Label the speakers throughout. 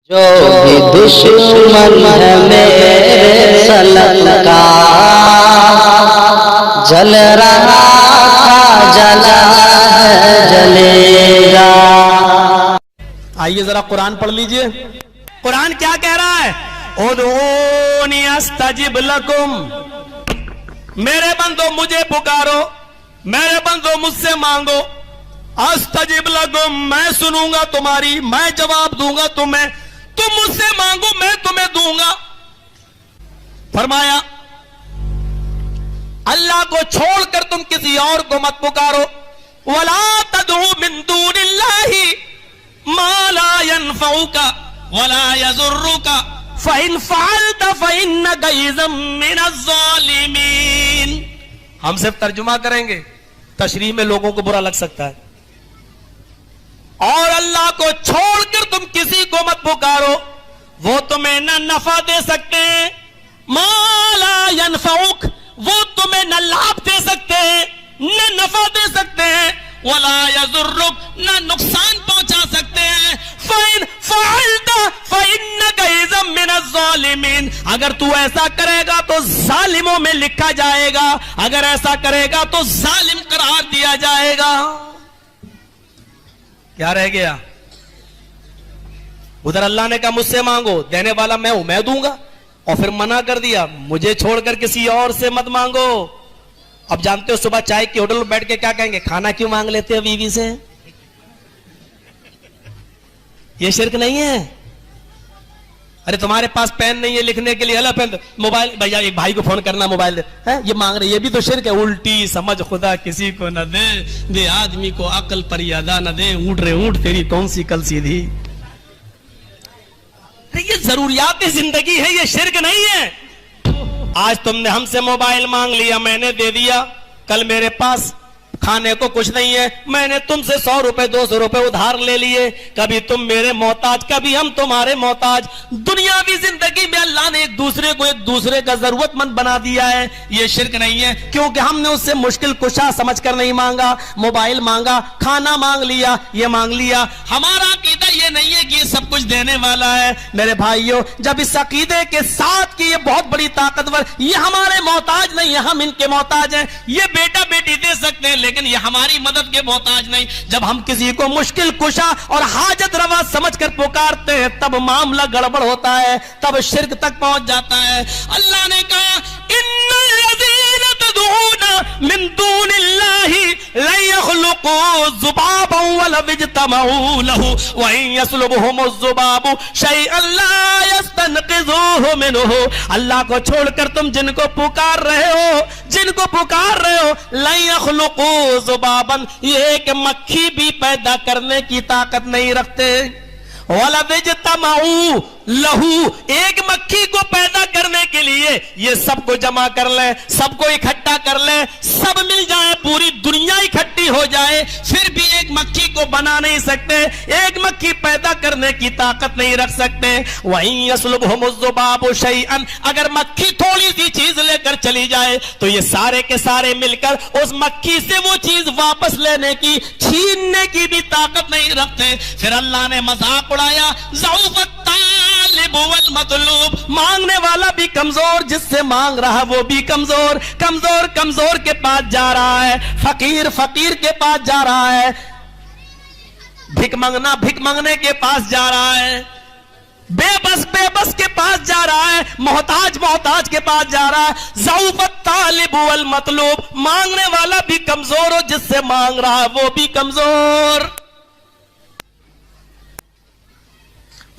Speaker 1: جو بھی دشمن ہے میرے سلط کا جل رہا تھا جلا ہے جلے گا۔
Speaker 2: آئیے ذرا قرآن پڑھ لیجئے۔ قرآن کیا کہہ رہا ہے؟ ادعونی استجب لکم، میرے بندو مجھے پکارو، میرے بندو مجھ سے مانگو، استجب لکم، میں سنوں گا تمہاری، میں جواب دوں گا تمہیں، تم مجھ سے مانگو میں تمہیں دوں گا۔ فرمایا اللہ کو چھوڑ کر تم کسی اور کو مت پکارو، ولا تدعو من دون اللہ ما لا ينفعك ولا يضرك فإن فعلت فإنك إذا من الظالمین۔ ہم صرف ترجمہ کریں گے، تشریح میں لوگوں کو برا لگ سکتا ہے۔ اور اللہ کو چھوڑ کر تم کسی کو مت پکارو، وہ تمہیں نہ نفع دے سکتے ہیں، ما لا ينفعك، وہ تمہیں نہ لابھ دے سکتے ہیں، نہ نفع دے سکتے ہیں، ولا يضرك، نہ نقصان پہنچا سکتے ہیں، فَإِنْ فَعَلْتَ فَإِنَّكَ إِذًا مِنَ الظَّالِمِينَ، اگر تو ایسا کرے گا تو ظالموں میں لکھا جائے گا، اگر ایسا کرے گا تو ظالم قرار دیا جائے گا۔ کیا رہ گیا؟ ادھر اللہ نے کہا مجھ سے مانگو، دینے والا میں ہوں، میں دوں گا، اور پھر منع کر دیا مجھے چھوڑ کر کسی اور سے مت مانگو۔ اب جانتے ہو صبح چائے کی ہوٹل میں بیٹھ کے کیا کہیں گے؟ کھانا کیوں مانگ لیتے ہو بیوی سے؟ یہ شرک نہیں ہے؟ ارے تمہارے پاس پین نہیں ہے لکھنے کے لیے، اللہ پین، موبائل بھیا ایک بھائی کو فون کرنا، موبائل دے، یہ مانگ رہے، یہ بھی تو شرک ہے۔ الٹی سمجھ خدا کسی کو نہ دے، دے آدمی کو عقل پر یادا نہ دے، اونٹ رے اونٹ تیری کون سی کل سیدھی۔ یہ ضروریات زندگی ہے، یہ شرک نہیں ہے۔ آج تم نے ہم سے موبائل مانگ لیا، میں نے دے دیا، کل میرے پاس کھانے کو کچھ نہیں ہے، میں نے تم سے 100 روپے 200 روپے ادھار لے لیے، کبھی تم میرے محتاج، کبھی ہم تمہارے محتاج۔ دنیاوی زندگی میں اللہ نے ایک دوسرے کا ضرورت مند بنا دیا ہے، یہ شرک نہیں ہے، کیونکہ ہم نے اس سے مشکل کشا سمجھ کر نہیں مانگا، موبائل مانگا، کھانا مانگ لیا، یہ مانگ لیا۔ ہمارا عقیدہ یہ نہیں ہے کہ یہ سب کچھ دینے والا ہے۔ میرے بھائیوں، جب اس عقیدے کے ساتھ کہ یہ بہت بڑی طاقتور، یہ ہمارے محتاج نہیں ہے، ہم ان کے محتاج ہیں، یہ بیٹا بیٹی دے سکتے ہیں لیکن یہ ہماری مدد کے محتاج نہیں۔ جب ہم کسی کو مشکل کشا اور حاجت روا سمجھ کر پکارتے ہیں تب معاملہ گڑبڑ ہوتا ہے، تب شرک تک پہنچ جاتا ہے۔ اللہ نے کہا ان الذین تدعون من دون اللہ لن يخلقوا ذبابا ولو اجتمعوا له وان يسلبهم الذباب شيئا لا يستنقذوه منه۔ اللہ کو چھوڑ کر تم جن کو پکار رہے ہو، جن کو پکار رہے ہو، لن يخلقوا ذبابا، یہ ایک مکھی بھی پیدا کرنے کی طاقت نہیں رکھتے، وَلَوِ اجْتَمَعُوا لَهُ، ایک مکھی کو پیدا کرنے کے لیے یہ سب کو جمع کر لیں، سب کو اکٹھا کر لیں، سب مل جائیں، پوری دنیا اکٹھی ہو جائے، پھر بھی ایک مکھی کو بنا نہیں سکتے، ایک مکھی پیدا کرنے کی طاقت نہیں رکھ سکتے۔ وَإِن يَسْلُبْهُمُ الذُّبَابُ شَيْئًا، اگر مکھی تھوڑی سی چیز لے کر چلی جائے تو یہ سارے کے سارے مل کر اس مکھی سے وہ چیز واپس لینے کی، چھیننے کی بھی طاقت نہیں رکھتے۔ پھر اللہ نے مذاق اڑایا، ضعف الطالب والمطلوب، مانگنے والا بھی کمزور، جس سے مانگ رہا وہ بھی کمزور، کمزور کمزور کے پاس جا رہا ہے، فقیر فقیر کے پاس جا رہا ہے، بھک منگنا بھک منگنے کے پاس جا رہا ہے، بے بس کے پاس جا رہا ہے، محتاج کے پاس جا رہا ہے۔ ضعف الطالب والمطلوب، مانگنے والا بھی کمزور ہو، جس سے مانگ رہا وہ بھی کمزور۔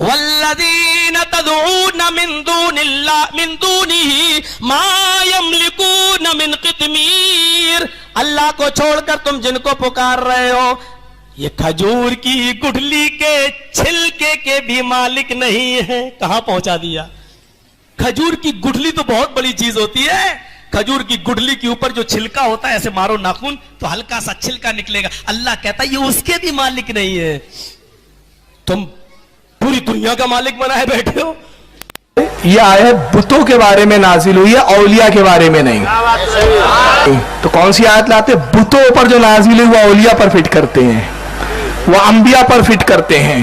Speaker 2: والذین تدعون من دون اللہ من دونہ ما یملکون من قطمیر، اللہ کو چھوڑ کر تم جن کو پکار رہے ہو یہ کھجور کی گٹھلی کے چھلکے کے بھی مالک نہیں ہے۔ کہاں پہنچا دیا؟ کھجور کی گٹھلی تو بہت بڑی چیز ہوتی ہے، کھجور کی گٹھلی کے اوپر جو چھلکا ہوتا ہے، ایسے مارو ناخن تو ہلکا سا چھلکا نکلے گا، اللہ کہتا ہے یہ اس کے بھی مالک نہیں ہے، تم پوری دنیا کا مالک بنائے بیٹھے ہو۔
Speaker 3: یہ آیت بتوں کے بارے میں نازل ہوئی ہے، اولیاء کے بارے میں نہیں۔ تو کون سی آیت لاتے؟ بتوں پر جو نازل ہوئی وہ اولیاء پر فٹ کرتے ہیں، وہ انبیاء پر فٹ کرتے ہیں۔